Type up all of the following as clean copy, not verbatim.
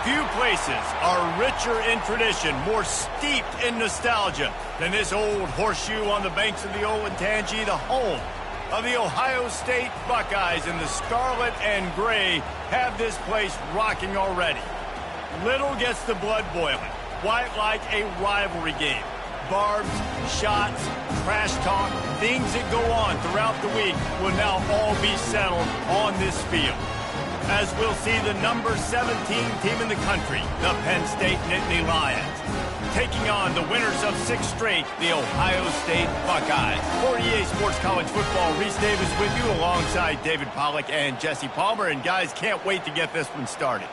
Few places are richer in tradition, more steeped in nostalgia than this old horseshoe on the banks of the Olentangy, the home of the Ohio State Buckeyes. And the scarlet and gray have this place rocking already. Little gets the blood boiling, quite like a rivalry game. Barbs, shots, trash talk, things that go on throughout the week will now all be settled on this field, as we'll see the number 17 team in the country, the Penn State Nittany Lions, taking on the winners of 6 straight, the Ohio State Buckeyes. For EA Sports College Football, Reese Davis with you alongside David Pollack and Jesse Palmer. And guys, can't wait to get this one started.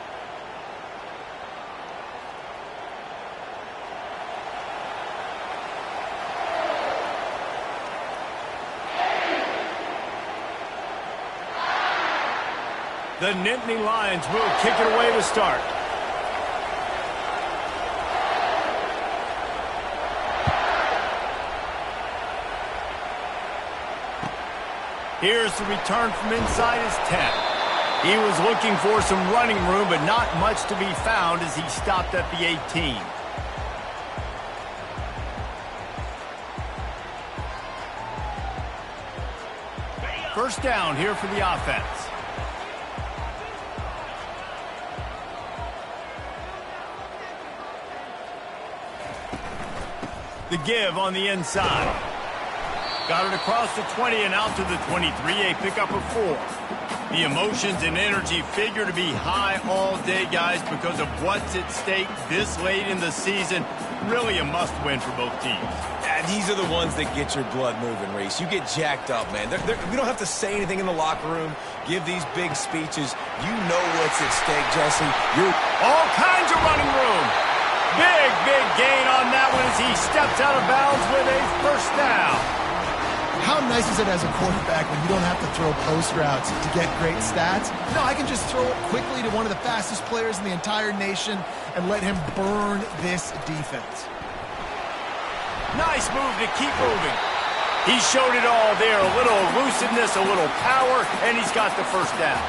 The Nittany Lions will kick it away to start. Here's the return from inside his 10. He was looking for some running room, but not much to be found as he stopped at the 18. First down here for the offense. The give on the inside. Got it across the 20 and out to the 23, a pickup of 4. The emotions and energy figure to be high all day, guys, because of what's at stake this late in the season. Really a must-win for both teams. These are the ones that get your blood moving, Reese. You get jacked up, man. We don't have to say anything in the locker room, give these big speeches. You know what's at stake, Jesse. You're all kinds of running room. Big gain on that one as he steps out of bounds with a first down. How nice is it as a quarterback when you don't have to throw post routes to get great stats? No, I can just throw it quickly to one of the fastest players in the entire nation and let him burn this defense. Nice move to keep moving. He showed it all there. A little elusiveness, a little power, and he's got the first down.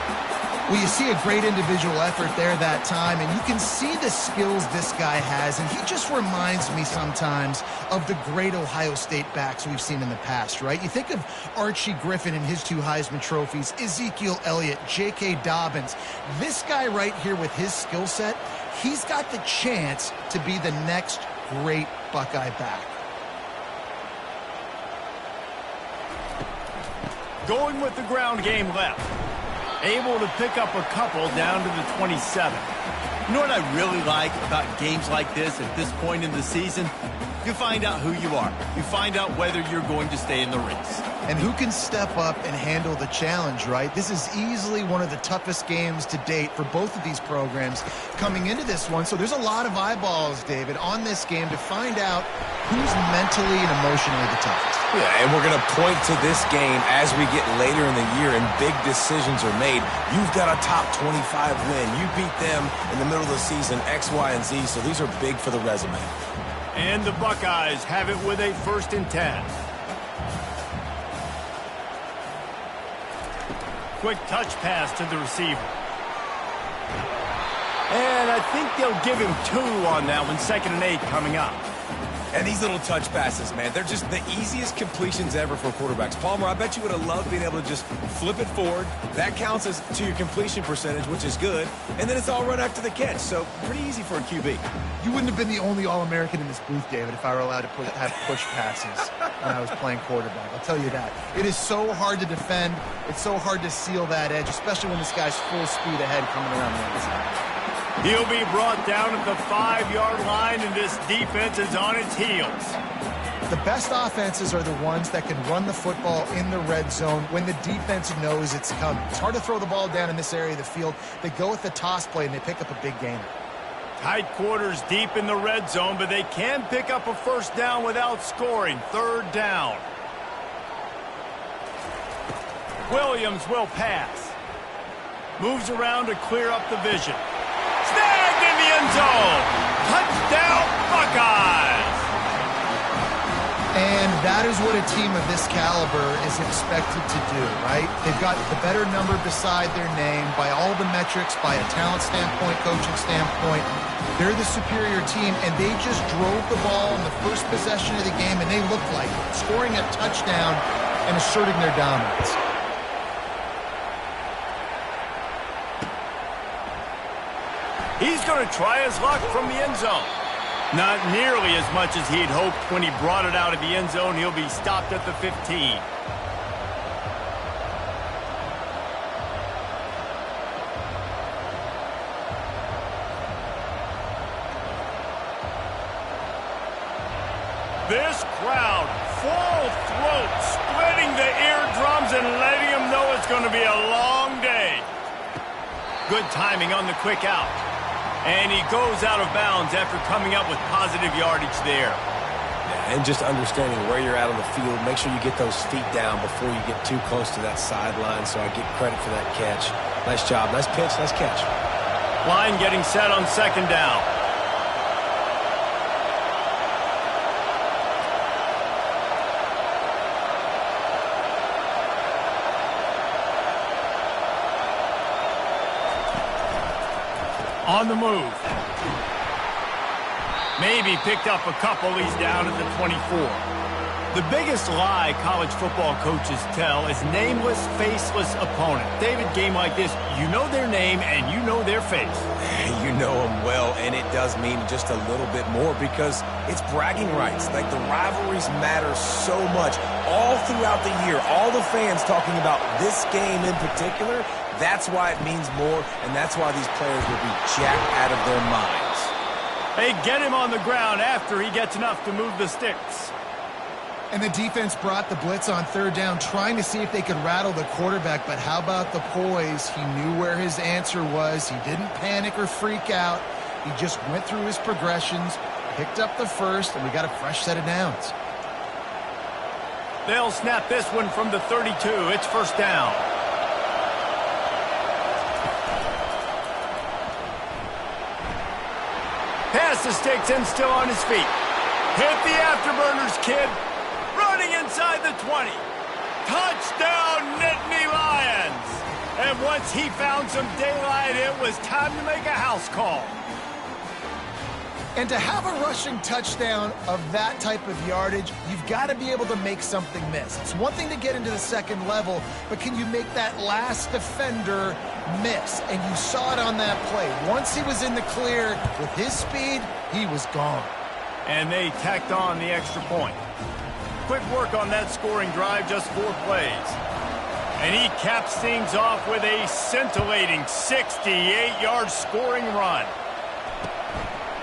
Well, you see a great individual effort there that time, and you can see the skills this guy has, and he just reminds me sometimes of the great Ohio State backs we've seen in the past, right? You think of Archie Griffin and his 2 Heisman trophies, Ezekiel Elliott, J.K. Dobbins. This guy right here with his skill set, he's got the chance to be the next great Buckeye back. Going with the ground game left. Able to pick up a couple down to the 27. You know what I really like about games like this at this point in the season? You find out who you are. You find out whether you're going to stay in the race. And who can step up and handle the challenge, right? This is easily one of the toughest games to date for both of these programs coming into this one. So there's a lot of eyeballs, David, on this game to find out who's mentally and emotionally the toughest. Yeah, and we're going to point to this game as we get later in the year and big decisions are made. You've got a top 25 win. You beat them in the middle of the season, X, Y, and Z, so these are big for the resume. And the Buckeyes have it with a 1st and 10. Quick touch pass to the receiver. And I think they'll give him 2 on that one, 2nd and 8 coming up. And these little touch passes, man, they're just the easiest completions ever for quarterbacks. Palmer, I bet you would have loved being able to just flip it forward. That counts as to your completion percentage, which is good. And then it's all run after the catch, so pretty easy for a QB. You wouldn't have been the only All-American in this booth, David, if I were allowed to have push passes when I was playing quarterback. I'll tell you that. It is so hard to defend. It's so hard to seal that edge, especially when this guy's full speed ahead coming around the inside. He'll be brought down at the 5-yard line, and this defense is on its heels. The best offenses are the ones that can run the football in the red zone when the defense knows it's coming. It's hard to throw the ball down in this area of the field. They go with the toss play, and they pick up a big gainer. Tight quarters deep in the red zone, but they can pick up a first down without scoring. 3rd down. Williams will pass. Moves around to clear up the vision. Snagged in the end zone. Touchdown, Buckeyes. And that is what a team of this caliber is expected to do, right? They've got the better number beside their name by all the metrics, by a talent standpoint, coaching standpoint. They're the superior team, and they just drove the ball in the first possession of the game, and they looked like it, scoring a touchdown and asserting their dominance. He's going to try his luck from the end zone. Not nearly as much as he'd hoped when he brought it out of the end zone. He'll be stopped at the 15. This crowd, full throat, splitting the eardrums and letting them know it's going to be a long day. Good timing on the quick out. And he goes out of bounds after coming up with positive yardage there. Yeah, and just understanding where you're at on the field, make sure you get those feet down before you get too close to that sideline, so I get credit for that catch. Nice job, nice pitch, nice catch. Line getting set on second down. On the move. Maybe picked up a couple. He's down at the 24. The biggest lie college football coaches tell is nameless, faceless opponent. David, game like this, you know their name and you know their face. You know them well, and it does mean just a little bit more because it's bragging rights. Like, the rivalries matter so much all throughout the year. All the fans talking about this game in particular, that's why it means more, and that's why these players will be jacked out of their minds. They get him on the ground after he gets enough to move the sticks. And the defense brought the blitz on third down, trying to see if they could rattle the quarterback. But how about the poise? He knew where his answer was. He didn't panic or freak out. He just went through his progressions, picked up the first, and we got a fresh set of downs. They'll snap this one from the 32. It's first down. Pass the sticks and still on his feet. Hit the afterburners, kid. Running inside the 20. Touchdown, Nittany Lions. And once he found some daylight, it was time to make a house call. And to have a rushing touchdown of that type of yardage, you've got to be able to make something miss. It's one thing to get into the second level, but can you make that last defender miss? And you saw it on that play. Once he was in the clear with his speed, he was gone. And they tacked on the extra point. Quick work on that scoring drive, just 4 plays. And he caps things off with a scintillating 68-yard scoring run.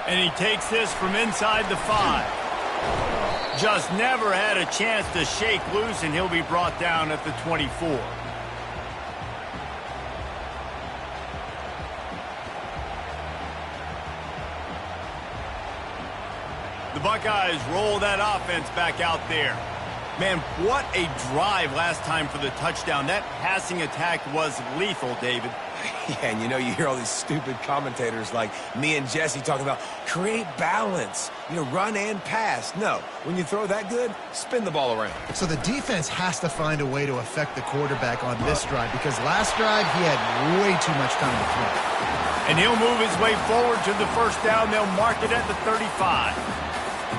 And he takes this from inside the 5. Just never had a chance to shake loose, and he'll be brought down at the 24. The Buckeyes roll that offense back out there. Man, what a drive last time for the touchdown. That passing attack was lethal, David. Yeah, and you know, you hear all these stupid commentators like me and Jesse talking about create balance, you know, run and pass. No, when you throw that good, spin the ball around. So the defense has to find a way to affect the quarterback on this drive, because last drive he had way too much time to throw. And he'll move his way forward to the first down. They'll mark it at the 35.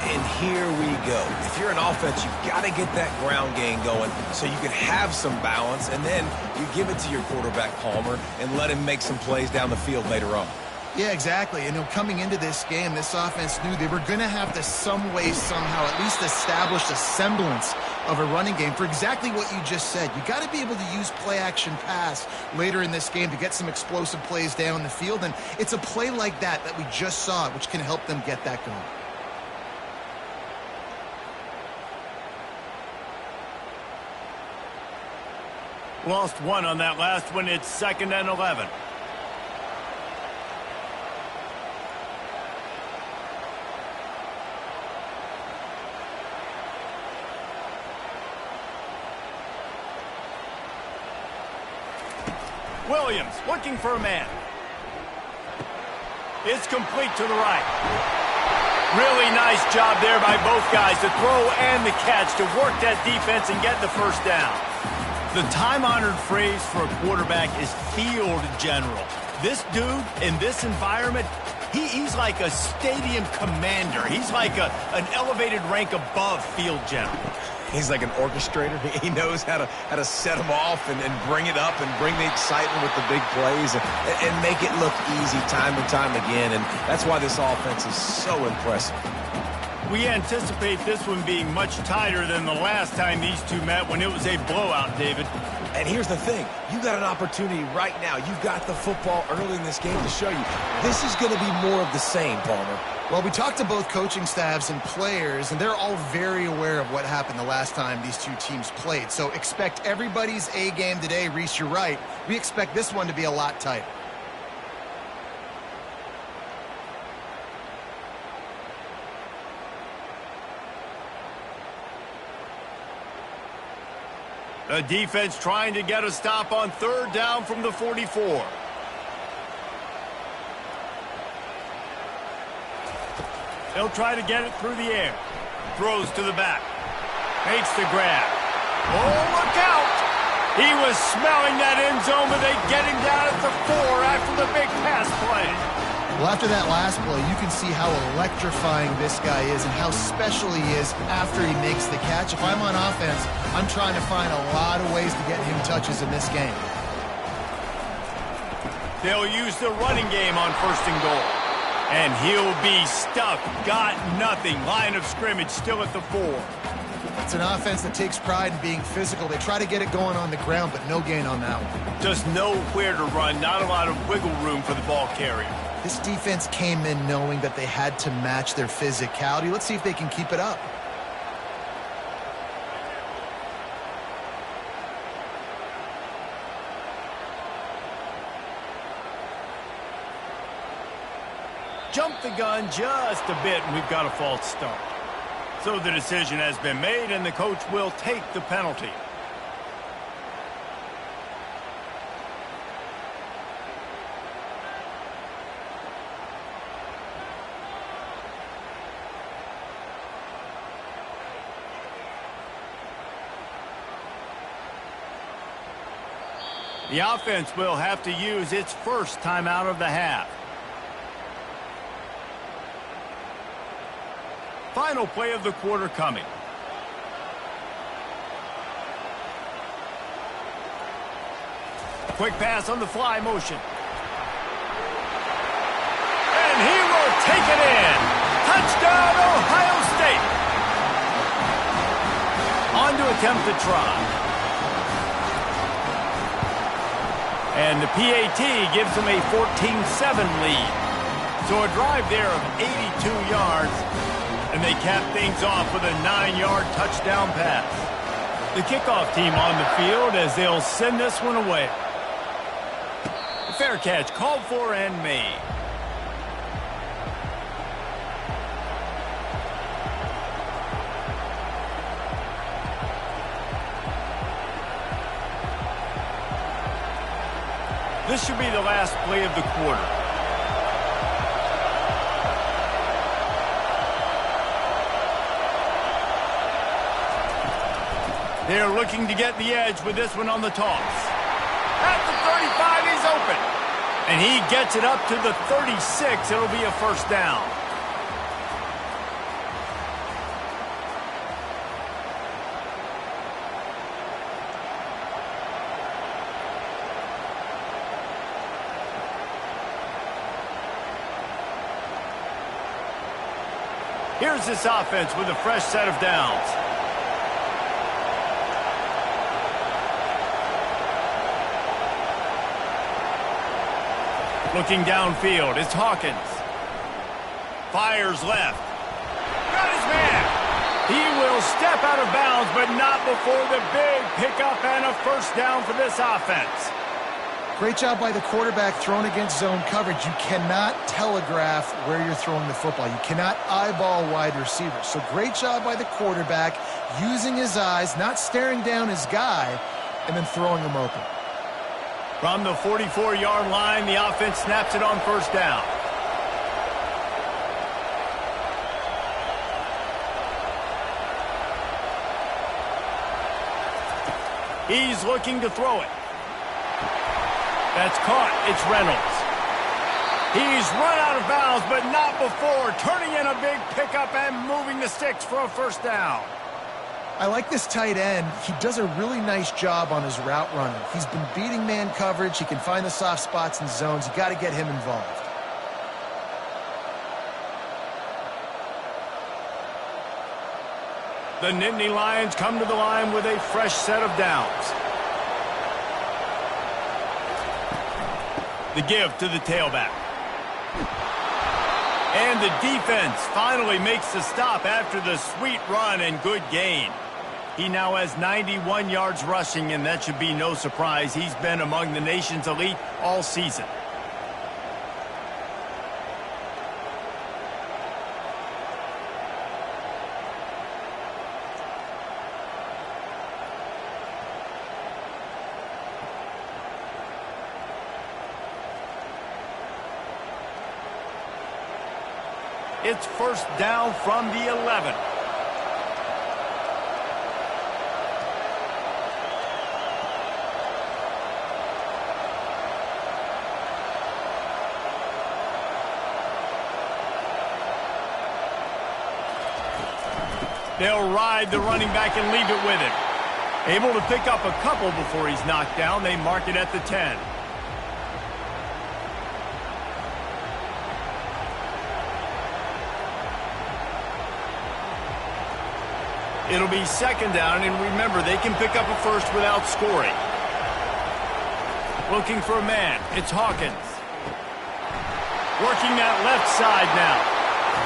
And here we go. If you're an offense, you've got to get that ground game going so you can have some balance, and then you give it to your quarterback, Palmer, and let him make some plays down the field later on. Yeah, exactly. And coming into this game, this offense knew they were going to have to some way, somehow, at least establish a semblance of a running game for exactly what you just said. You got to be able to use play-action pass later in this game to get some explosive plays down the field, and it's a play like that that we just saw, which can help them get that going. Lost one on that last one. It's 2nd and 11. Williams looking for a man. It's complete to the right. Really nice job there by both guys, the throw and the catch, to work that defense and get the first down. The time-honored phrase for a quarterback is field general. This dude in this environment, he's like a stadium commander. He's like an elevated rank above field general. He's like an orchestrator. He knows how to set them off and bring it up and bring the excitement with the big plays and make it look easy time and time again. And that's why this offense is so impressive. We anticipate this one being much tighter than the last time these two met when it was a blowout, David. And here's the thing. You got an opportunity right now. You've got the football early in this game to show you. This is going to be more of the same, Palmer. Well, we talked to both coaching staffs and players, and they're all very aware of what happened the last time these two teams played. So expect everybody's A game today. Reese, you're right. We expect this one to be a lot tighter. The defense trying to get a stop on third down from the 44. They'll try to get it through the air. Throws to the back. Makes the grab. Oh, look out! He was smelling that end zone, but they get him down at the 4 after the big pass play. Well, after that last play, you can see how electrifying this guy is and how special he is after he makes the catch. If I'm on offense, I'm trying to find a lot of ways to get him touches in this game. They'll use the running game on first and goal. And he'll be stuck. Got nothing. Line of scrimmage still at the 4. It's an offense that takes pride in being physical. They try to get it going on the ground, but no gain on that one. Just nowhere to run. Not a lot of wiggle room for the ball carrier. This defense came in knowing that they had to match their physicality. Let's see if they can keep it up. Jumped the gun just a bit, and we've got a false start. So the decision has been made, and the coach will take the penalty. The offense will have to use its first timeout of the half. Final play of the quarter coming. Quick pass on the fly motion. And he will take it in. Touchdown, Ohio State. On to attempt the try. And the PAT gives them a 14-7 lead. So a drive there of 82 yards. And they cap things off with a 9-yard touchdown pass. The kickoff team on the field as they'll send this one away. The fair catch called for and made. This should be the last play of the quarter. They're looking to get the edge with this one on the toss. At the 35, he's open. And he gets it up to the 36. It'll be a first down. Here's this offense with a fresh set of downs. Looking downfield, it's Hawkins. Fires left. Got his man. He will step out of bounds, but not before the big pickup and a first down for this offense. Great job by the quarterback throwing against zone coverage. You cannot telegraph where you're throwing the football. You cannot eyeball wide receivers. So great job by the quarterback using his eyes, not staring down his guy, and then throwing him open. From the 44-yard line, the offense snaps it on first down. He's looking to throw it. That's caught. It's Reynolds. He's run out of bounds, but not before turning in a big pickup and moving the sticks for a first down. I like this tight end. He does a really nice job on his route running. He's been beating man coverage. He can find the soft spots and zones. You got to get him involved. The Nittany Lions come to the line with a fresh set of downs. The give to the tailback. And the defense finally makes the stop after the sweet run and good gain. He now has 91 yards rushing, and that should be no surprise. He's been among the nation's elite all season. It's first down from the 11. They'll ride the running back and leave it with him. Able to pick up a couple before he's knocked down. They mark it at the 10. It'll be second down, and remember, they can pick up a first without scoring. Looking for a man. It's Hawkins. Working that left side now.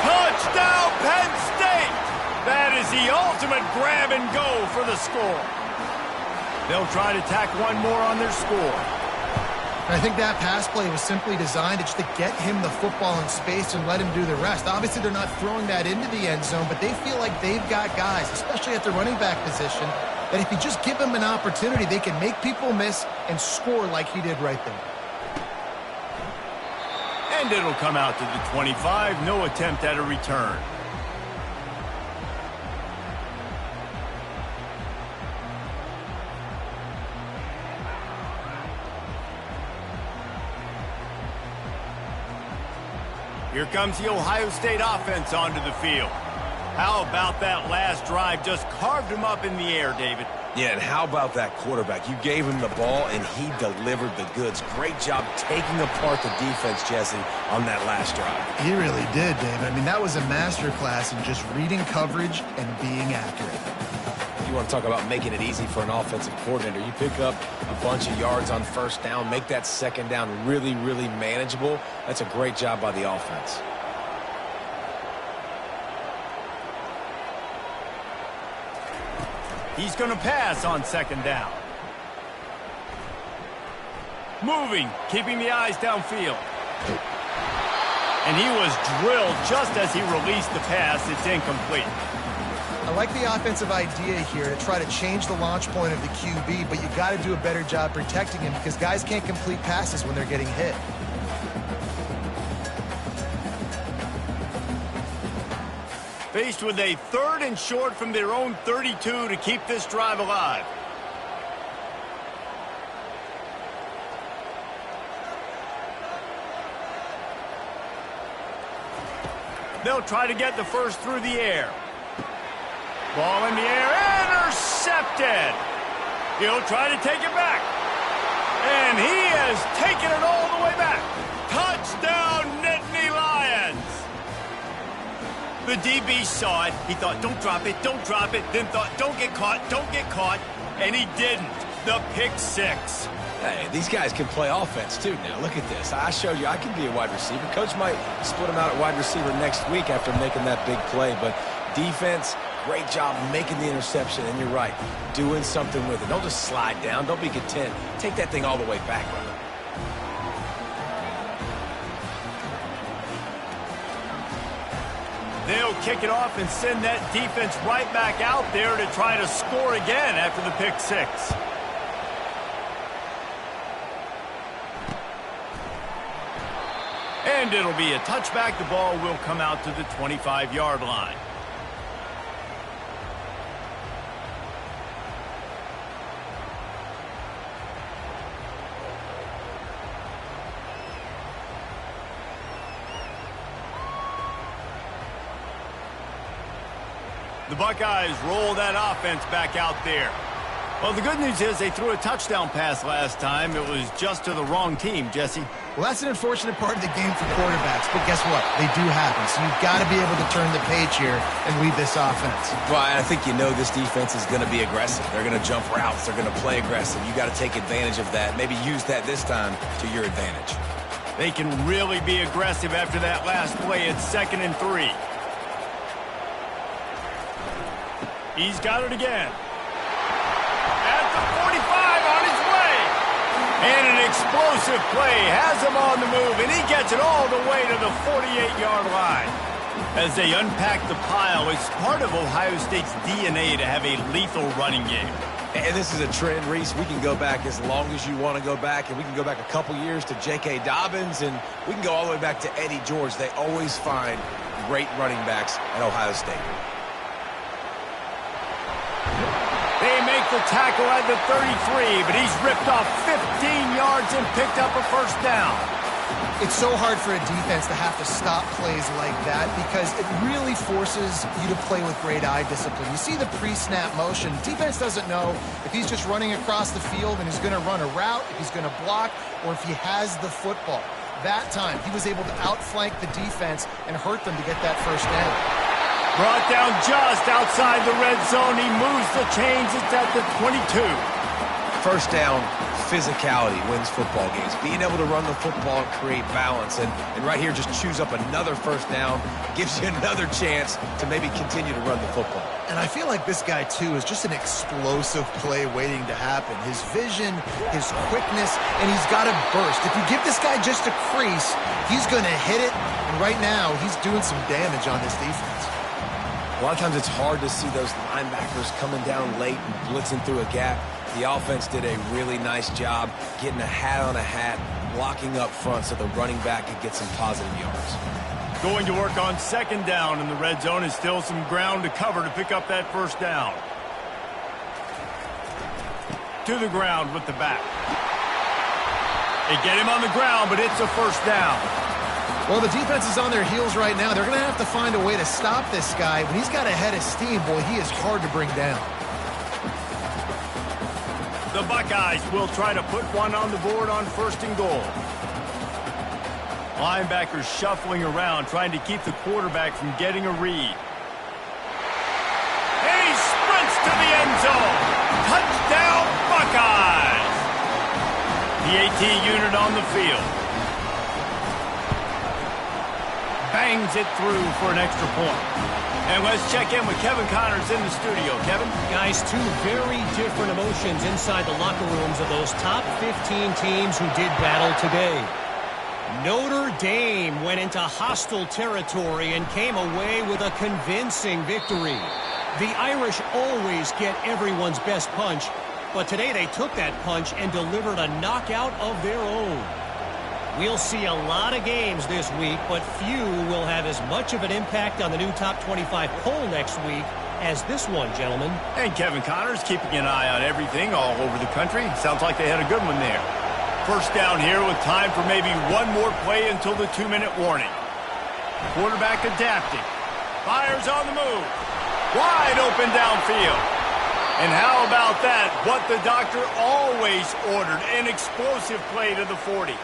Touchdown, Penn State! That is the ultimate grab and go for the score. They'll try to tack one more on their score. I think that pass play was simply designed just to get him the football in space and let him do the rest. Obviously, they're not throwing that into the end zone, but they feel like they've got guys, especially at the running back position, that if you just give them an opportunity, they can make people miss and score like he did right there. And it'll come out to the 25. No attempt at a return. Here comes the Ohio State offense onto the field. How about that last drive? Just carved him up in the air, David. Yeah, and how about that quarterback? You gave him the ball, and he delivered the goods. Great job taking apart the defense, Jesse, on that last drive. He really did, David. I mean, that was a masterclass in just reading coverage and being accurate. You want to talk about making it easy for an offensive coordinator. You pick up a bunch of yards on first down, make that second down really, really manageable. That's a great job by the offense. He's going to pass on second down. Moving, keeping the eyes downfield. And he was drilled just as he released the pass. It's incomplete. I like the offensive idea here to try to change the launch point of the QB, but you got to do a better job protecting him because guys can't complete passes when they're getting hit. Faced with a 3rd and short from their own 32 to keep this drive alive. They'll try to get the first through the air. Ball in the air, intercepted. He'll try to take it back. And he has taken it all the way back. Touchdown, Nittany Lions. The DB saw it. He thought, don't drop it, don't drop it. Then thought, don't get caught, don't get caught. And he didn't. The pick six. Hey, these guys can play offense, too, now. Look at this. I showed you I can be a wide receiver. Coach might split him out at wide receiver next week after making that big play. But defense, great job making the interception. And you're right, doing something with it. Don't just slide down. Don't be content. Take that thing all the way back, brother. They'll kick it off and send that defense right back out there to try to score again after the pick six. And it'll be a touchback. The ball will come out to the 25-yard line. The Buckeyes roll that offense back out there. Well, the good news is they threw a touchdown pass last time. It was just to the wrong team, Jesse. Well, that's an unfortunate part of the game for quarterbacks, but guess what? They do happen, so you've got to be able to turn the page here and lead this offense. Well, I think you know this defense is going to be aggressive. They're going to jump routes. They're going to play aggressive. You got to take advantage of that. Maybe use that this time to your advantage. They can really be aggressive after that last play. It's 2nd and 3. He's got it again. At the 45 on his way. And an explosive play has him on the move, and he gets it all the way to the 48-yard line. As they unpack the pile, it's part of Ohio State's DNA to have a lethal running game. And this is a trend, Reese. We can go back as long as you want to go back, and we can go back a couple years to J.K. Dobbins, and we can go all the way back to Eddie George. They always find great running backs at Ohio State. They make the tackle at the 33, but he's ripped off 15 yards and picked up a first down. It's so hard for a defense to have to stop plays like that because it really forces you to play with great eye discipline. You see the pre-snap motion. Defense doesn't know if he's just running across the field and he's going to run a route, if he's going to block, or if he has the football. That time, he was able to outflank the defense and hurt them to get that first down. Brought down just outside the red zone. He moves the chains. It's at the 22. First down, physicality wins football games. Being able to run the football and create balance. And right here, just choose up another first down. Gives you another chance to maybe continue to run the football. And I feel like this guy, too, is just an explosive play waiting to happen. His vision, his quickness, and he's got to burst. If you give this guy just a crease, he's going to hit it. And right now, he's doing some damage on this defense. A lot of times it's hard to see those linebackers coming down late and blitzing through a gap. The offense did a really nice job getting a hat on a hat, blocking up front so the running back could get some positive yards. Going to work on 2nd down in the red zone is still some ground to cover to pick up that first down. To the ground with the back. They get him on the ground, but it's a first down. Well, the defense is on their heels right now. They're going to have to find a way to stop this guy. When he's got a head of steam, boy, he is hard to bring down. The Buckeyes will try to put one on the board on 1st and goal. Linebackers shuffling around, trying to keep the quarterback from getting a read. And he sprints to the end zone. Touchdown, Buckeyes! The AT unit on the field. Bangs it through for an extra point. And let's check in with Kevin Connors in the studio. Kevin? Guys, two very different emotions inside the locker rooms of those top 15 teams who did battle today. Notre Dame went into hostile territory and came away with a convincing victory. The Irish always get everyone's best punch, but today they took that punch and delivered a knockout of their own. We'll see a lot of games this week, but few will have as much of an impact on the new top 25 poll next week as this one, gentlemen. And Kevin Connors keeping an eye on everything all over the country. Sounds like they had a good one there. First down here with time for maybe one more play until the 2-minute warning. Quarterback adapting. Fires on the move. Wide open downfield. And how about that? What the doctor always ordered, an explosive play to the 40.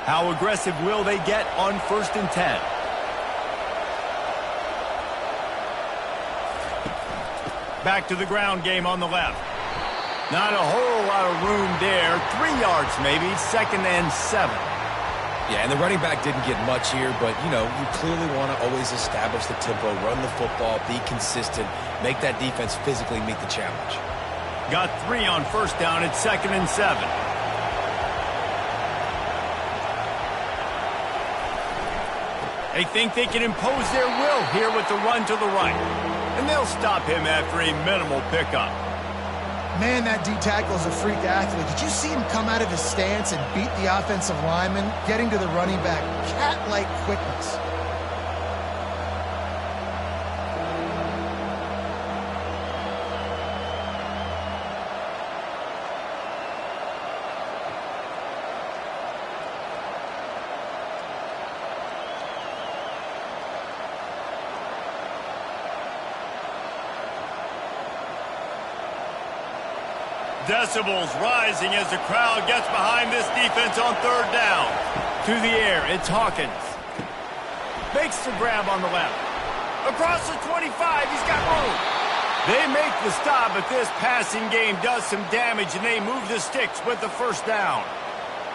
How aggressive will they get on 1st and 10? Back to the ground game on the left. Not a whole lot of room there. 3 yards maybe. 2nd and 7. Yeah, and the running back didn't get much here, but, you know, you clearly want to always establish the tempo, run the football, be consistent, make that defense physically meet the challenge. Got 3 on 1st down. It's 2nd and 7. They think they can impose their will here with the run to the right. And they'll stop him after a minimal pickup. Man, that D-tackle is a freak athlete. Did you see him come out of his stance and beat the offensive lineman, getting to the running back? Cat-like quickness. Decibels rising as the crowd gets behind this defense on third down. To the air, it's Hawkins. Makes the grab on the left. Across the 25, he's got room. They make the stop, but this passing game does some damage, and they move the sticks with the first down.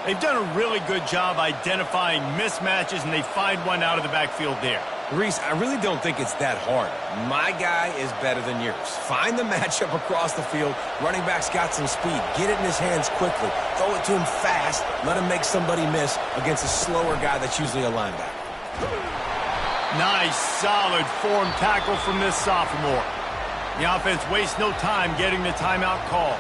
They've done a really good job identifying mismatches, and they find one out of the backfield there. Reese, I really don't think it's that hard. My guy is better than yours. Find the matchup across the field. Running back's got some speed. Get it in his hands quickly. Throw it to him fast. Let him make somebody miss against a slower guy that's usually a linebacker. Nice, solid form tackle from this sophomore. The offense wastes no time getting the timeout call.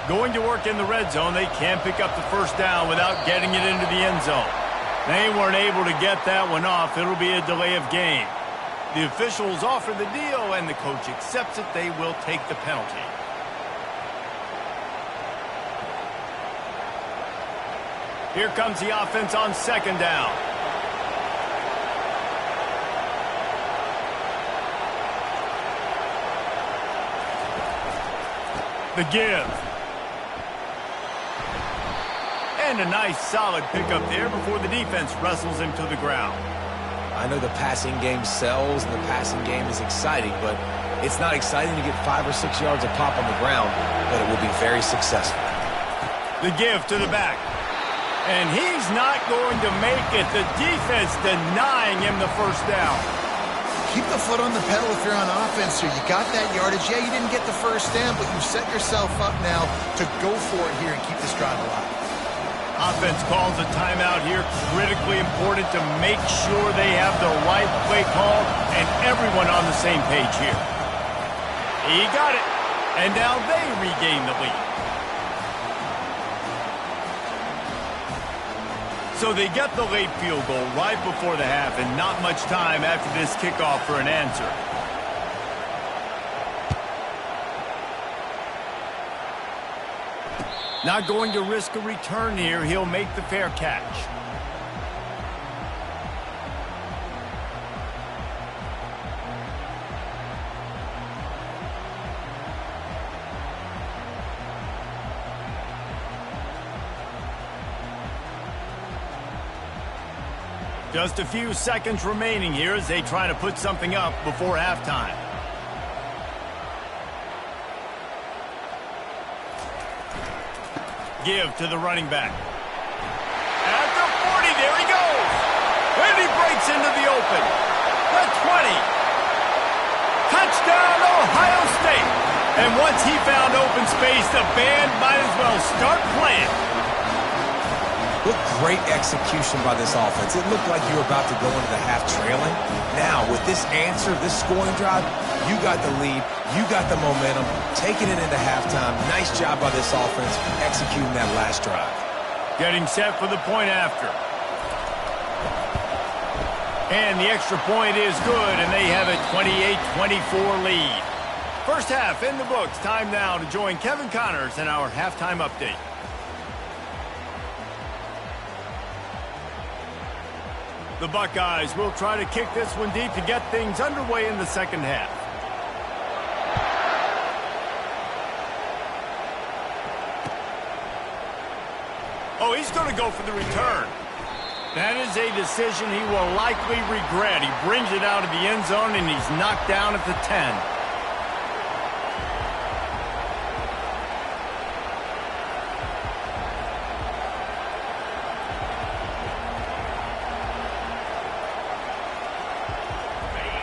Going to work in the red zone, they can't pick up the first down without getting it into the end zone. They weren't able to get that one off. It'll be a delay of game. The officials offer the deal, and the coach accepts it. They will take the penalty. Here comes the offense on second down. The give. And a nice, solid pickup there before the defense wrestles him to the ground. I know the passing game sells and the passing game is exciting, but it's not exciting to get 5 or 6 yards of pop on the ground, but it will be very successful. The give to the back. And he's not going to make it. The defense denying him the first down. Keep the foot on the pedal if you're on offense here. You got that yardage. Yeah, you didn't get the first down, but you set yourself up now to go for it here and keep this drive alive. Offense calls a timeout here. Critically important to make sure they have the right play call and everyone on the same page here. He got it. And now they regain the lead. So they get the late field goal right before the half and not much time after this kickoff for an answer. Not going to risk a return here. He'll make the fair catch. Just a few seconds remaining here as they try to put something up before halftime. Give to the running back. At the 40, there he goes. And he breaks into the open. The 20. Touchdown, Ohio State. And once he found open space, the band might as well start playing. Look, great execution by this offense. It looked like you were about to go into the half trailing. Now, with this answer, this scoring drive, you got the lead, you got the momentum, taking it into halftime. Nice job by this offense executing that last drive. Getting set for the point after. And the extra point is good, and they have a 28-24 lead. First half in the books. Time now to join Kevin Connors in our halftime update. The Buckeyes will try to kick this one deep to get things underway in the second half. Oh, he's going to go for the return. That is a decision he will likely regret. He brings it out of the end zone, and he's knocked down at the 10.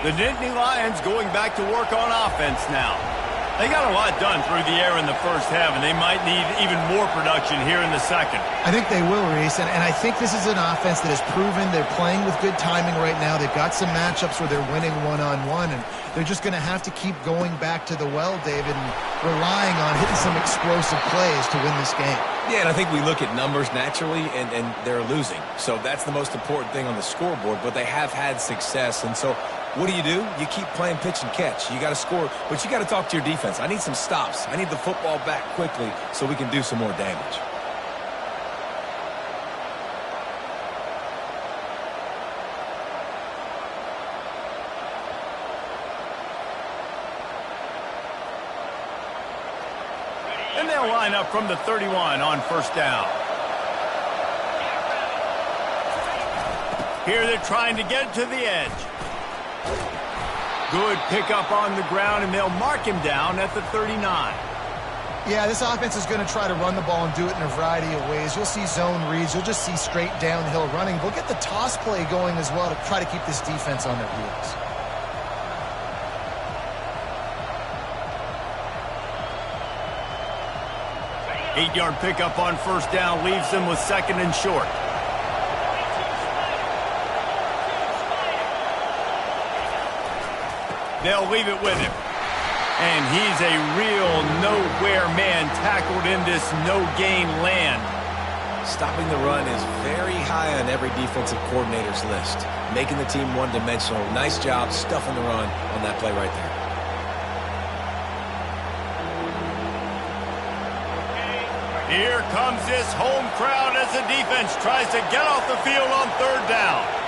The Nittany Lions going back to work on offense now. They got a lot done through the air in the first half, and they might need even more production here in the second. I think they will, Reese, and I think this is an offense that has proven they're playing with good timing right now. They've got some matchups where they're winning one-on-one, and they're just going to have to keep going back to the well, David, and relying on hitting some explosive plays to win this game. Yeah, and I think we look at numbers naturally, and they're losing. So that's the most important thing on the scoreboard, but they have had success, and so what do? You keep playing pitch and catch. You got to score, but you got to talk to your defense. I need some stops. I need the football back quickly so we can do some more damage. And they'll line up from the 31 on first down. Here they're trying to get to the edge. Good pickup on the ground, and they'll mark him down at the 39. Yeah, this offense is going to try to run the ball and do it in a variety of ways. You'll see zone reads. You'll just see straight downhill running. We'll get the toss play going as well to try to keep this defense on their heels. Eight-yard pickup on first down leaves them with second and short. They'll leave it with him. And he's a real nowhere man tackled in this no-gain land. Stopping the run is very high on every defensive coordinator's list. Making the team one-dimensional. Nice job stuffing the run on that play right there. Here comes this home crowd as the defense tries to get off the field on third down.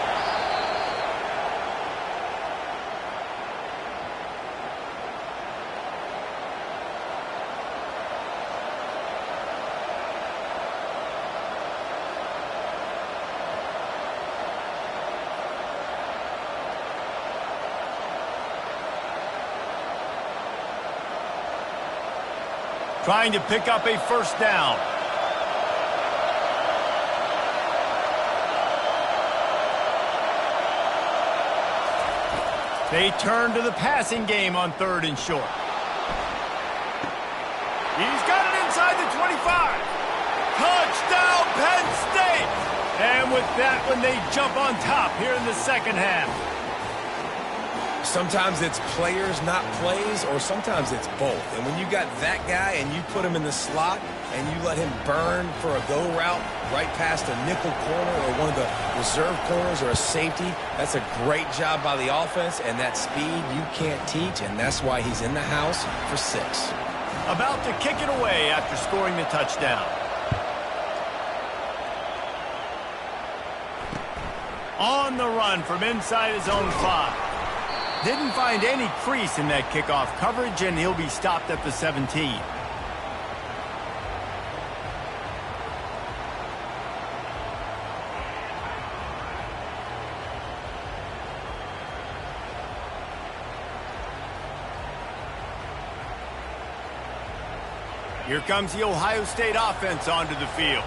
Trying to pick up a first down. They turn to the passing game on third and short. He's got it inside the 25. Touchdown, Penn State! And with that one, they jump on top here in the second half. Sometimes it's players, not plays, or sometimes it's both. And when you got that guy and you put him in the slot and you let him burn for a go route right past a nickel corner or one of the reserve corners or a safety, that's a great job by the offense, and that speed you can't teach, and that's why he's in the house for 6. About to kick it away after scoring the touchdown. On the run from inside his own 5. Didn't find any crease in that kickoff coverage, and he'll be stopped at the 17. Here comes the Ohio State offense onto the field.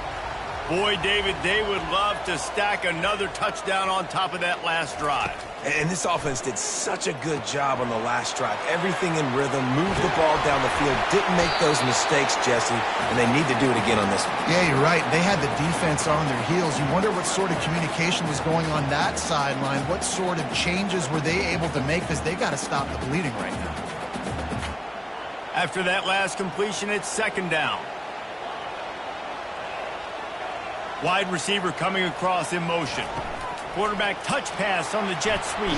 Boy, David, they would love to stack another touchdown on top of that last drive. And this offense did such a good job on the last drive. Everything in rhythm, moved the ball down the field, didn't make those mistakes, Jesse, and they need to do it again on this one. Yeah, you're right. They had the defense on their heels. You wonder what sort of communication was going on that sideline. What sort of changes were they able to make, because they got to stop the bleeding right now. After that last completion, it's second down. Wide receiver coming across in motion. Quarterback touch pass on the jet sweep.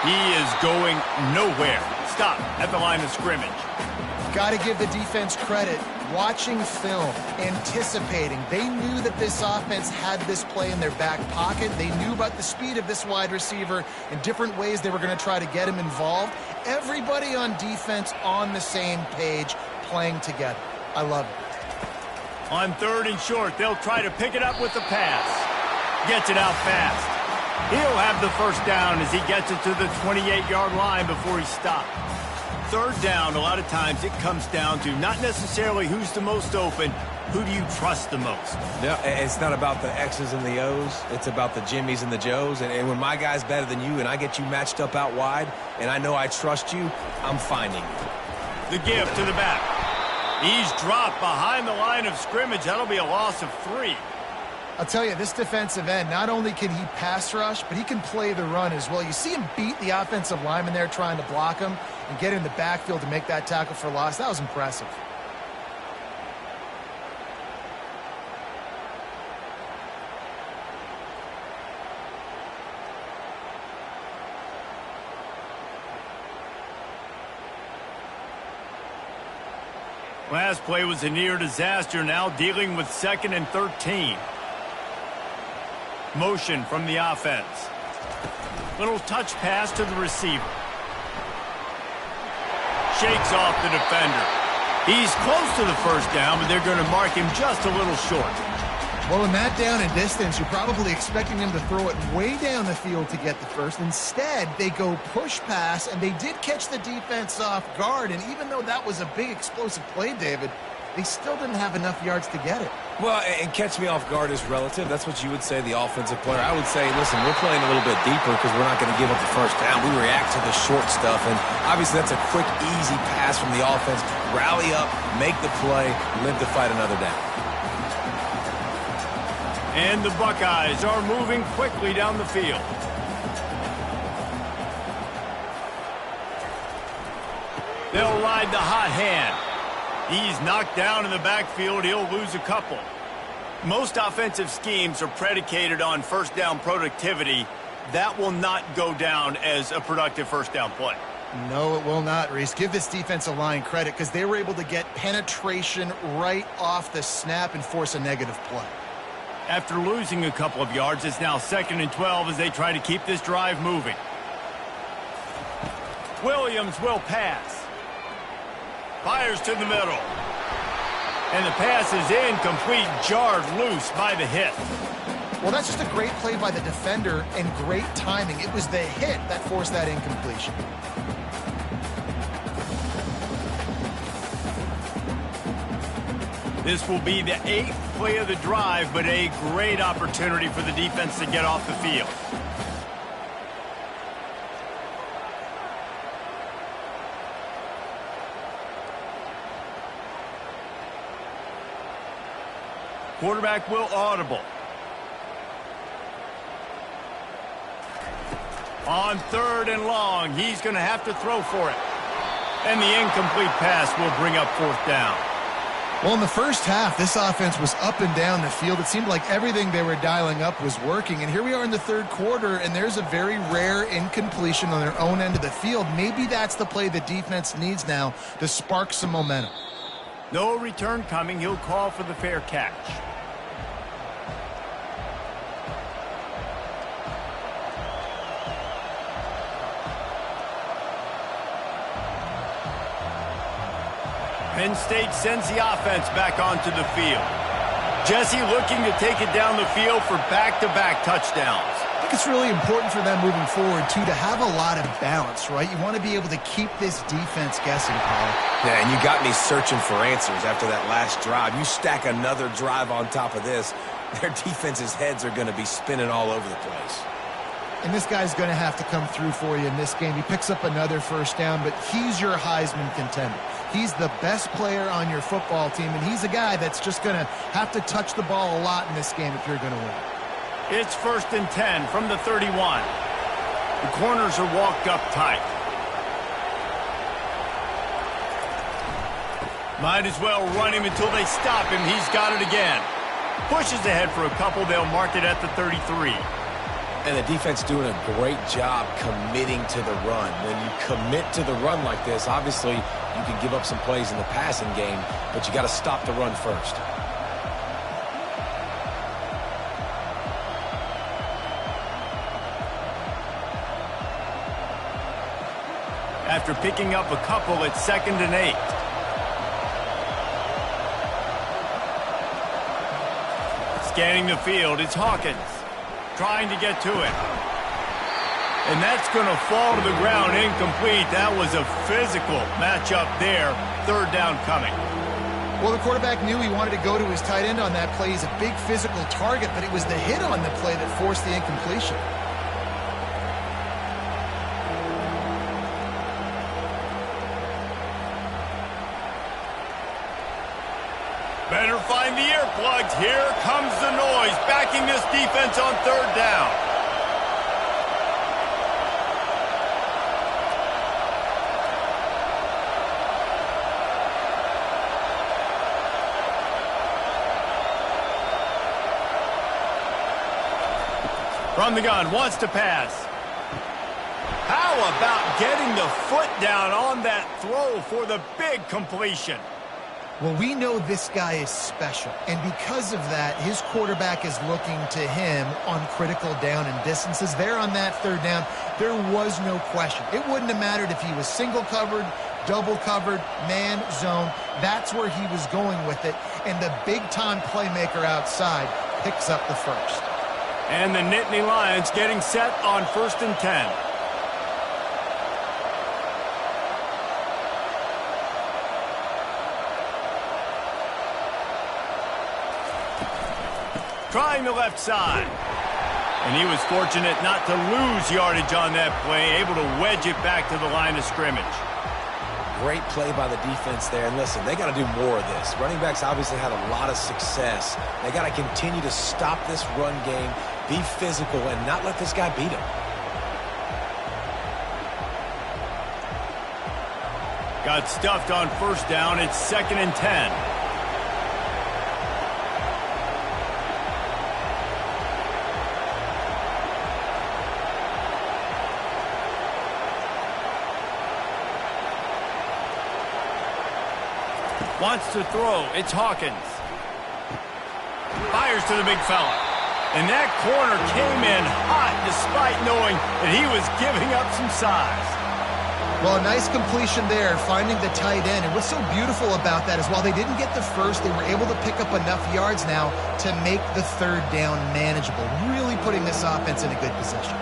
He is going nowhere. Stop at the line of scrimmage. Got to give the defense credit. Watching film, anticipating. They knew that this offense had this play in their back pocket. They knew about the speed of this wide receiver and different ways they were going to try to get him involved. Everybody on defense on the same page, playing together. I love it. On third and short, they'll try to pick it up with the pass. Gets it out fast. He'll have the first down as he gets it to the 28-yard line before he stopped. Third down, a lot of times it comes down to not necessarily who's the most open, who do you trust the most? No, it's not about the X's and the O's. It's about the Jimmies and the Joes. And when my guy's better than you and I get you matched up out wide and I know I trust you, I'm finding you. The give to the back. He's dropped behind the line of scrimmage. That'll be a loss of 3. I'll tell you, this defensive end, not only can he pass rush, but he can play the run as well. You see him beat the offensive lineman there trying to block him and get in the backfield to make that tackle for loss. That was impressive. Last play was a near disaster, now dealing with 2nd and 13. Motion from the offense. Little touch pass to the receiver. Shakes off the defender. He's close to the first down, but they're going to mark him just a little short. Well, in that down and distance, you're probably expecting him to throw it way down the field to get the first. Instead, they go push pass, and they did catch the defense off guard. And even though that was a big explosive play, David, they still didn't have enough yards to get it. Well, and catch me off guard is relative. That's what you would say, the offensive player. I would say, listen, we're playing a little bit deeper because we're not going to give up the first down. We react to the short stuff, and obviously that's a quick, easy pass from the offense. Rally up, make the play, live to fight another down. And the Buckeyes are moving quickly down the field. They'll ride the hot hand. He's knocked down in the backfield. He'll lose a couple. Most offensive schemes are predicated on first down productivity. That will not go down as a productive first down play. No, it will not, Reese. Give this defensive line credit because they were able to get penetration right off the snap and force a negative play. After losing a couple of yards, it's now 2nd and 12 as they try to keep this drive moving. Williams will pass. Fires to the middle. And the pass is incomplete, jarred loose by the hit. Well, that's just a great play by the defender and great timing. It was the hit that forced that incompletion. This will be the 8th play of the drive, but a great opportunity for the defense to get off the field. Quarterback will audible. On 3rd and long, he's going to have to throw for it. And the incomplete pass will bring up 4th down. Well, in the first half, this offense was up and down the field. It seemed like everything they were dialing up was working. And here we are in the third quarter, and there's a very rare incompletion on their own end of the field. Maybe that's the play the defense needs now to spark some momentum. No return coming. He'll call for the fair catch. Penn State sends the offense back onto the field. Jesse looking to take it down the field for back-to-back touchdowns. I think it's really important for them moving forward, too, to have a lot of balance, right? You want to be able to keep this defense guessing, Paul. Yeah, and you got me searching for answers after that last drive. You stack another drive on top of this, their defense's heads are going to be spinning all over the place. And this guy's going to have to come through for you in this game. He picks up another first down, but he's your Heisman contender. He's the best player on your football team, and he's a guy that's just going to have to touch the ball a lot in this game if you're going to win. It's 1st and 10 from the 31. The corners are walked up tight. Might as well run him until they stop him. He's got it again. Pushes ahead for a couple. They'll mark it at the 33. And the defense doing a great job committing to the run. When you commit to the run like this, obviously you can give up some plays in the passing game, but you got to stop the run first. After picking up a couple, it's 2nd and 8. Scanning the field, it's Hawkins. trying to get to it. And that's going to fall to the ground incomplete. That was a physical matchup there. Third down coming. Well, the quarterback knew he wanted to go to his tight end on that play. He's a big physical target, but it was the hit on the play that forced the incompletion. Better find the earplugs. Here comes the noise, backing this defense on third down. From the gun, wants to pass. How about getting the foot down on that throw for the big completion? Well, we know this guy is special, and because of that, his quarterback is looking to him on critical down and distances. There on that third down, there was no question. It wouldn't have mattered if he was single covered, double covered, man, zone. That's where he was going with it, and the big-time playmaker outside picks up the first. And the Nittany Lions getting set on 1st and 10. Trying the left side. And he was fortunate not to lose yardage on that play, able to wedge it back to the line of scrimmage. Great play by the defense there. And listen, they got to do more of this. Running backs obviously had a lot of success. They got to continue to stop this run game, be physical, and not let this guy beat him. Got stuffed on first down. It's 2nd and 10. Wants to throw. It's Hawkins. Fires to the big fella. And that corner came in hot despite knowing that he was giving up some size. Well, a nice completion there, finding the tight end. And what's so beautiful about that is while they didn't get the first, they were able to pick up enough yards now to make the third down manageable, really putting this offense in a good position.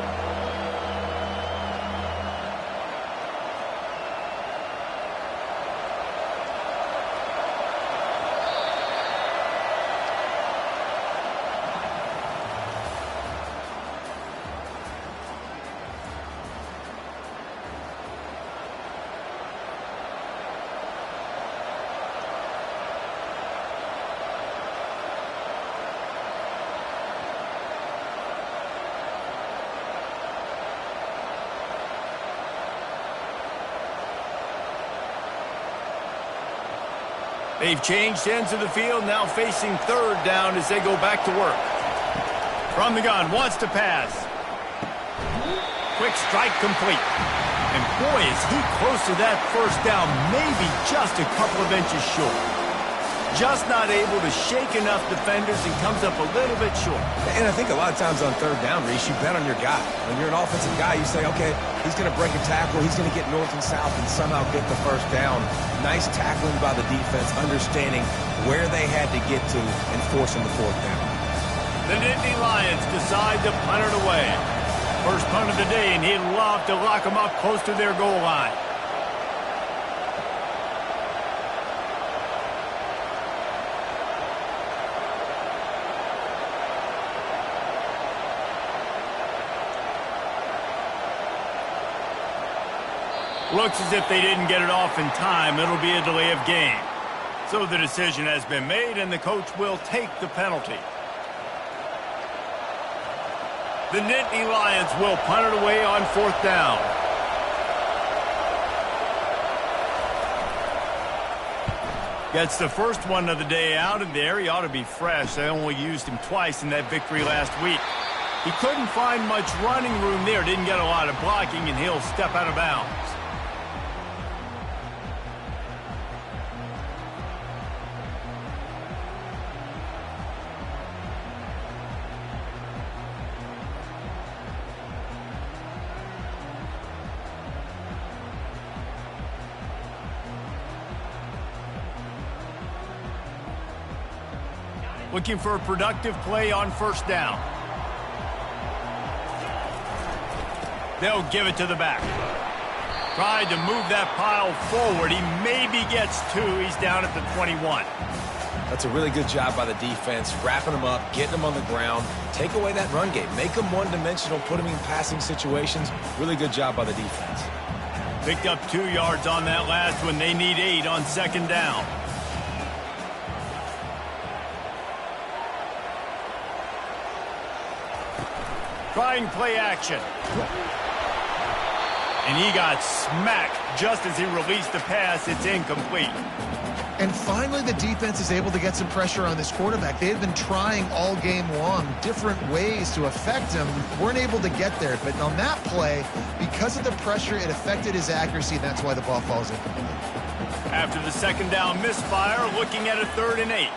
They've changed ends of the field, now facing third down as they go back to work. From the gun, wants to pass. Quick strike complete. And boy, is he close to that first down, maybe just a couple of inches short. Just not able to shake enough defenders and comes up a little bit short. And I think a lot of times on third down, Reese, you bet on your guy. When you're an offensive guy, you say, okay, he's going to break a tackle, he's going to get north and south and somehow get the first down. Nice tackling by the defense, understanding where they had to get to and forcing the fourth down. The Nittany Lions decide to punt it away. First punt of the day, and he'd love to lock them up close to their goal line. Looks as if they didn't get it off in time. It'll be a delay of game. So the decision has been made, and the coach will take the penalty. The Nittany Lions will punt it away on fourth down. Gets the first one of the day out of there. He ought to be fresh. They only used him twice in that victory last week. He couldn't find much running room there. Didn't get a lot of blocking, and he'll step out of bounds. Looking for a productive play on first down. They'll give it to the back. Tried to move that pile forward. He maybe gets 2. He's down at the 21. That's a really good job by the defense, wrapping them up, getting them on the ground. Take away that run game. Make them one-dimensional, put them in passing situations. Really good job by the defense. Picked up 2 yards on that last one. They need 8 on second down. Trying play action. And he got smacked just as he released the pass. It's incomplete. And finally, the defense is able to get some pressure on this quarterback. They had been trying all game long different ways to affect him. Weren't able to get there. But on that play, because of the pressure, it affected his accuracy, and that's why the ball falls incomplete. After the second down misfire, looking at a 3rd and 8.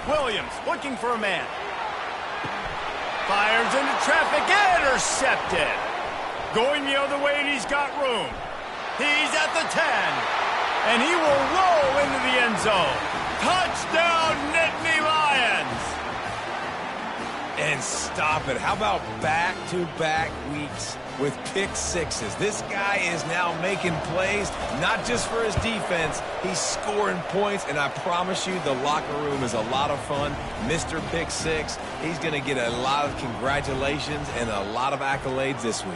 Williams looking for a man. Fires into traffic, intercepted. Going the other way, and he's got room. He's at the 10, and he will roll into the end zone. Touchdown, Nittany Lions! And stop it. How about back-to-back weeks with pick sixes? This guy is now making plays, not just for his defense. He's scoring points, and I promise you the locker room is a lot of fun. Mr. Pick Six, he's going to get a lot of congratulations and a lot of accolades this week.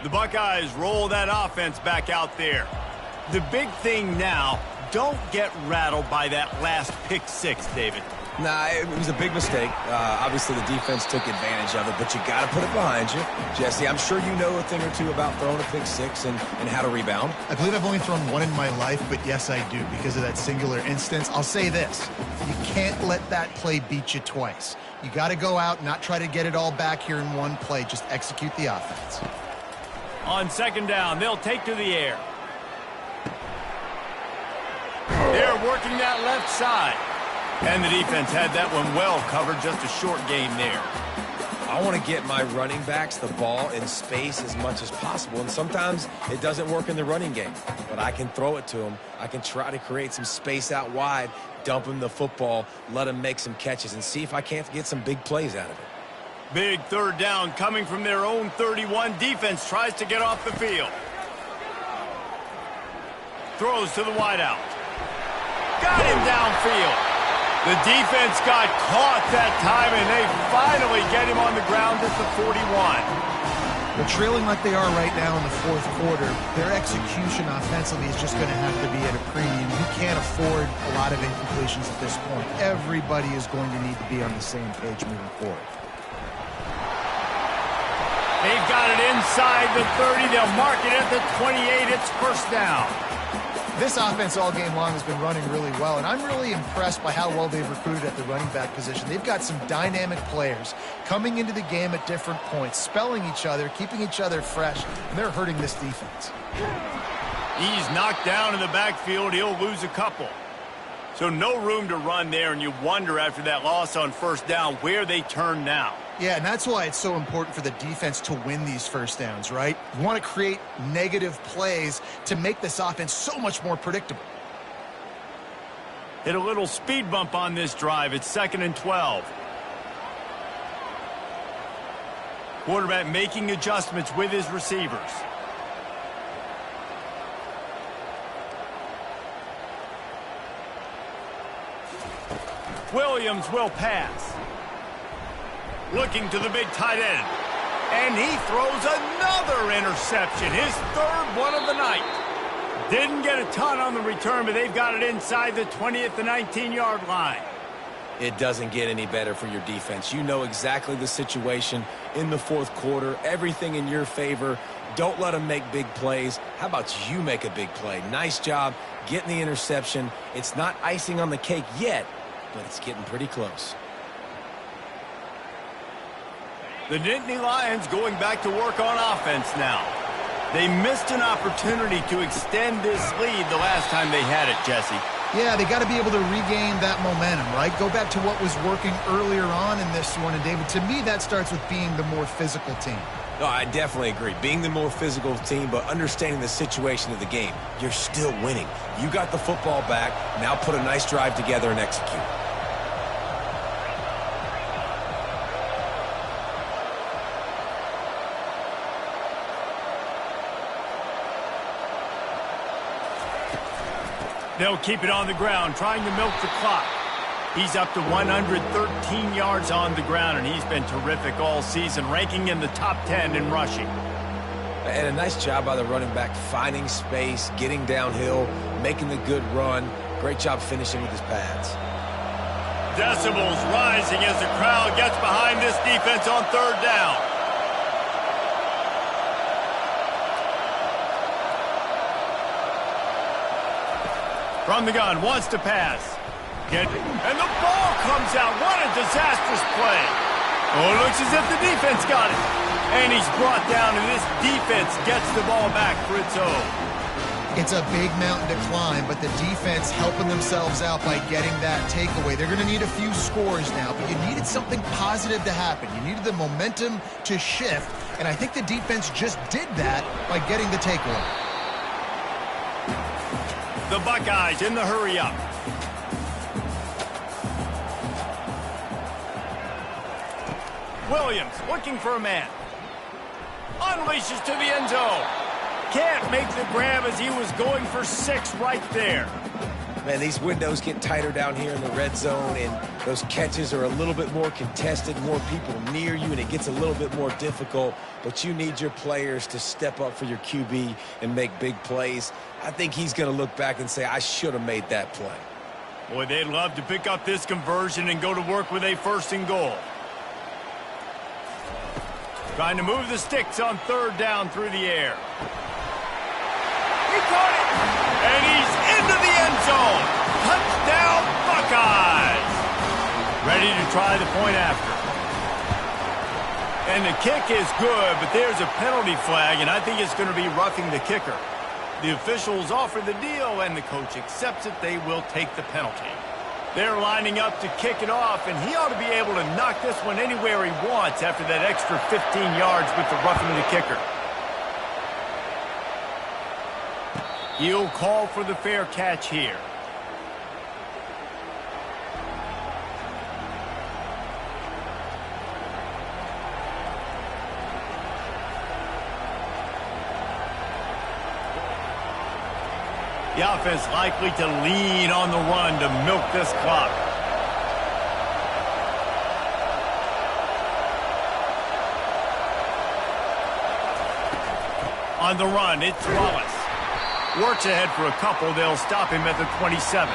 The Buckeyes roll that offense back out there. The big thing now, don't get rattled by that last pick 6, David. Nah, it was a big mistake. Obviously, the defense took advantage of it, but you got to put it behind you. Jesse, I'm sure you know a thing or two about throwing a pick 6 and how to rebound. I believe I've only thrown one in my life, but yes, I do because of that singular instance. I'll say this. You can't let that play beat you twice. You got to go out and not try to get it all back here in one play. Just execute the offense. On second down, they'll take to the air. They're working that left side. And the defense had that one well covered, just a short gain there. I want to get my running backs the ball in space as much as possible, and sometimes it doesn't work in the running game. But I can throw it to them. I can try to create some space out wide, dump them the football, let them make some catches, and see if I can't get some big plays out of it. Big third down coming from their own 31. Defense tries to get off the field. Throws to the wideout. Got him downfield. The defense got caught that time, and they finally get him on the ground at the 41. Well, trailing like they are right now in the fourth quarter, their execution offensively is just going to have to be at a premium. You can't afford a lot of incompletions at this point. Everybody is going to need to be on the same page moving forward. They've got it inside the 30. They'll mark it at the 28. It's first down. This offense all game long has been running really well, and I'm really impressed by how well they've recruited at the running back position. They've got some dynamic players coming into the game at different points, spelling each other, keeping each other fresh, and they're hurting this defense. He's knocked down in the backfield. He'll lose a couple. So no room to run there, and you wonder after that loss on first down where they turn now. Yeah, and that's why it's so important for the defense to win these first downs, right? You want to create negative plays to make this offense so much more predictable. Hit a little speed bump on this drive. It's 2nd and 12. Quarterback making adjustments with his receivers. Williams will pass. Looking to the big tight end. And he throws another interception. His 3rd one of the night. Didn't get a ton on the return, but they've got it inside the 20 at the 19-yard line. It doesn't get any better for your defense. You know exactly the situation in the fourth quarter. Everything in your favor. Don't let them make big plays. How about you make a big play? Nice job getting the interception. It's not icing on the cake yet, but it's getting pretty close. The Nittany Lions going back to work on offense now. They missed an opportunity to extend this lead the last time they had it, Jesse. Yeah, they got to be able to regain that momentum, right? Go back to what was working earlier on in this one. And, David, to me, that starts with being the more physical team. No, I definitely agree. Being the more physical team, but understanding the situation of the game. You're still winning. You got the football back. Now put a nice drive together and execute. They'll keep it on the ground, trying to milk the clock. He's up to 113 yards on the ground, and he's been terrific all season, ranking in the top 10 in rushing. And a nice job by the running back, finding space, getting downhill, making the good run. Great job finishing with his pads. Decibels rising as the crowd gets behind this defense on third down. From the gun, wants to pass. And the ball comes out. What a disastrous play. Oh, it looks as if the defense got it. And he's brought down, and this defense gets the ball back for its own. It's a big mountain to climb, but the defense helping themselves out by getting that takeaway. They're going to need a few scores now, but you needed something positive to happen. You needed the momentum to shift, and I think the defense just did that by getting the takeaway. The Buckeyes in the hurry-up. Williams looking for a man. Unleashes to the end zone. Can't make the grab as he was going for 6 right there. Man, these windows get tighter down here in the red zone, and those catches are a little bit more contested, more people near you, and it gets a little bit more difficult. But you need your players to step up for your QB and make big plays. I think he's going to look back and say, I should have made that play. Boy, they'd love to pick up this conversion and go to work with a 1st and goal. Trying to move the sticks on third down through the air. He caught it! And he's into the end zone! Touchdown, Buckeyes! Ready to try the point after. And the kick is good, but there's a penalty flag, and I think it's going to be roughing the kicker. The officials offer the deal, and the coach accepts it. They will take the penalty. They're lining up to kick it off, and he ought to be able to knock this one anywhere he wants after that extra 15 yards with the roughing the kicker. He'll call for the fair catch here. The offense likely to lean on the run to milk this clock. On the run, it's Wallace. Works ahead for a couple. They'll stop him at the 27.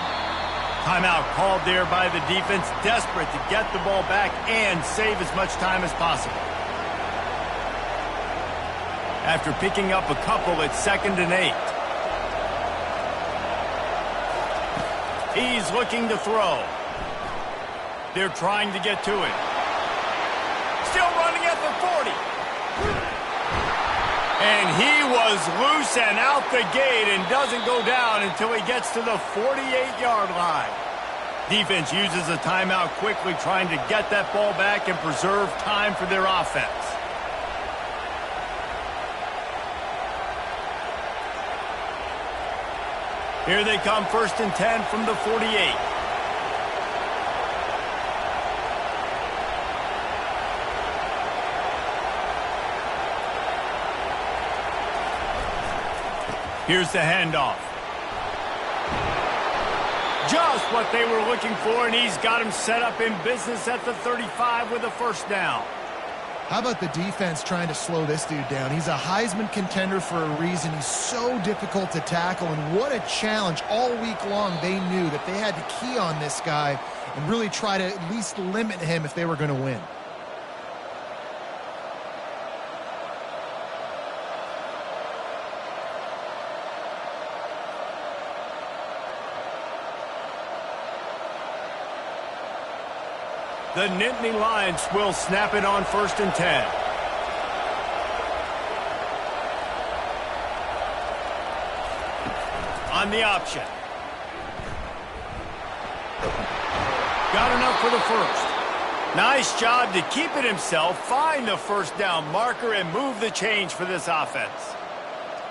Timeout called there by the defense, desperate to get the ball back and save as much time as possible. After picking up a couple, it's 2nd and 8. He's looking to throw. They're trying to get to it. Still running at the 40. And he was loose and out the gate and doesn't go down until he gets to the 48-yard line. Defense uses a timeout quickly, trying to get that ball back and preserve time for their offense. Here they come, 1st and 10 from the 48. Here's the handoff. Just what they were looking for, and he's got him set up in business at the 35 with a 1st down. How about the defense trying to slow this dude down? He's a Heisman contender for a reason. He's so difficult to tackle, and what a challenge. All week long, they knew that they had to key on this guy and really try to at least limit him if they were going to win. The Nittany Lions will snap it on 1st and 10. On the option. Got enough for the first. Nice job to keep it himself, find the first down marker, and move the change for this offense.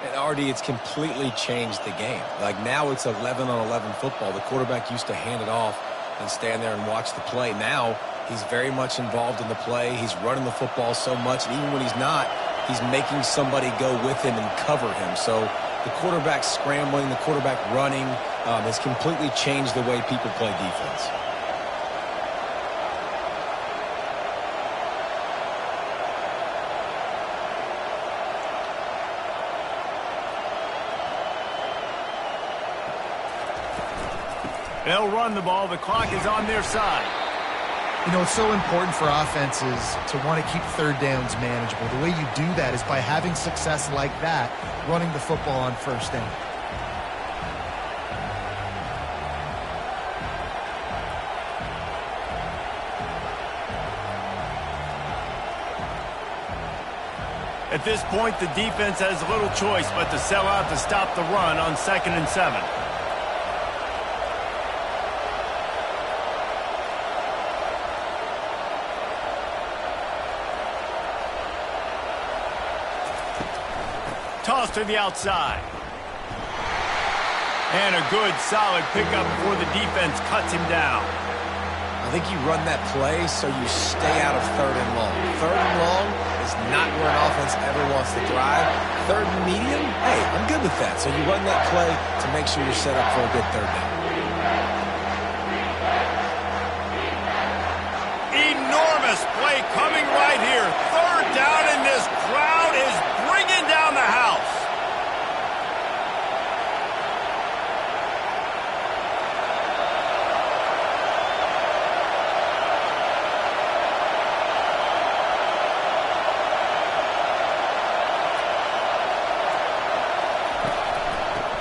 And Artie, it's completely changed the game. Like now it's 11-on-11 football. The quarterback used to hand it off and stand there and watch the play. Now he's very much involved in the play. He's running the football so much, and even when he's not, he's making somebody go with him and cover him. So the quarterback scrambling, the quarterback running has completely changed the way people play defense. They'll run the ball. The clock is on their side. You know, it's so important for offenses to want to keep third downs manageable. The way you do that is by having success like that, running the football on first down. At this point, the defense has little choice but to sell out to stop the run on 2nd and 7. Toss to the outside. And a good, solid pickup before the defense cuts him down. I think you run that play so you stay out of 3rd and long. 3rd and long is not where an offense ever wants to thrive. 3rd and medium, hey, I'm good with that. So you run that play to make sure you're set up for a good 3rd down. Enormous play coming right here. 3rd down, and this crowd is bringing down the house.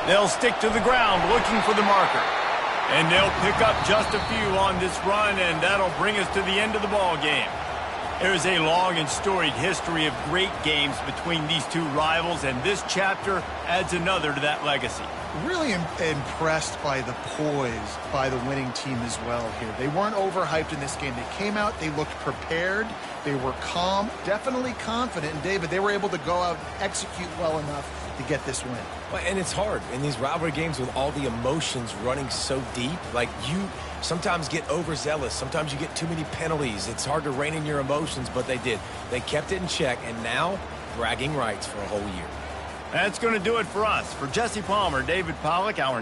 They'll stick to the ground looking for the marker. And they'll pick up just a few on this run, and that'll bring us to the end of the ball game. There is a long and storied history of great games between these two rivals, and this chapter adds another to that legacy. Really impressed by the poise by the winning team as well here. They weren't overhyped in this game. They came out, they looked prepared, they were calm, definitely confident, and David, they were able to go out and execute well enough to get this win. Well, and it's hard in these rivalry games with all the emotions running so deep. Like, you sometimes get overzealous. Sometimes you get too many penalties. It's hard to rein in your emotions, but they did. They kept it in check, and now bragging rights for a whole year. That's going to do it for us. For Jesse Palmer, David Pollack, our